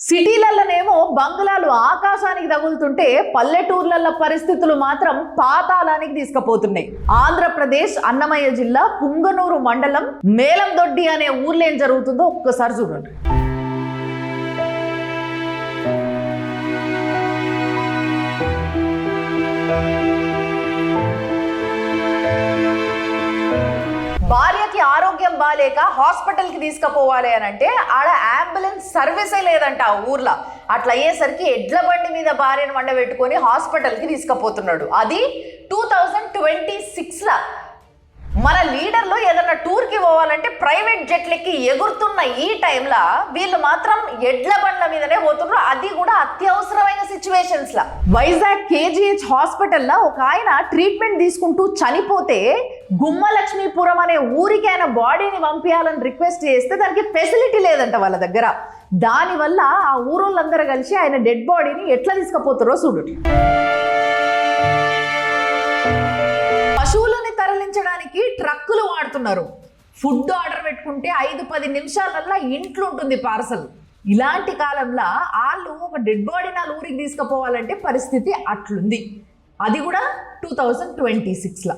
సిటీలలోనేమో బంగ్లాలు ఆకాశానికి తగులుతుంటే పల్లెటూర్లలో పరిస్థితులు మాత్రం పాతాళానికి తీసుకుపోతున్నాయి. ఆంధ్రప్రదేశ్ అన్నమయ్య జిల్లా పుంగనూరు మండలం మేలందొడ్డి అనే ఊర్లో ఏం జరుగుతుందో ఒక్కసారి చూడండి. భార్యకి ఆరోగ్యం బాలేక హాస్పిటల్కి తీసుకుపోవాలి అని అంటే ఆడ అంబులెన్స్ సర్వీసే లేదంట ఆ ఊర్లో. అట్లా అయ్యేసరికి ఎడ్ల బండి మీద భార్యను వండబెట్టుకొని హాస్పిటల్కి తీసుకుపోతున్నాడు. అది 2026లో. మన లీడర్లు ఏదన్నా టూర్కి పోవాలంటే ప్రైవేట్ జెట్లకి ఎగురుతున్న ఈ టైంలో వీళ్ళు మాత్రం ఎడ్ల బండ్ల మీదనే పోతున్నారు. అది కూడా అత్యవసరమైన సిచ్యువేషన్స్లో. వైజాగ్ కేజీహెచ్ హాస్పిటల్లో ఒక ఆయన ట్రీట్మెంట్ తీసుకుంటూ చనిపోతే గుమ్మలక్ష్మీపురం అనే ఊరికి ఆయన బాడీని పంపించాలని రిక్వెస్ట్ చేస్తే దానికి ఫెసిలిటీ లేదంట వాళ్ళ దగ్గర. దానివల్ల ఆ ఊరోళ్ళందరూ కలిసి ఆయన డెడ్ బాడీని ఎట్లా తీసుకుపోతారో చూడండి. పశువులని తరలించడానికి ట్రక్కులు వాడుతున్నారు. ఫుడ్ ఆర్డర్ పెట్టుకుంటే 5-10 నిమిషాలల్లో ఇంట్లో ఉంటుంది పార్సల్. ఇలాంటి కాలంలో వాళ్ళు ఒక డెడ్ బాడీని వాళ్ళ ఊరికి తీసుకుపోవాలంటే పరిస్థితి అట్లుంది. అది కూడా 2026లో.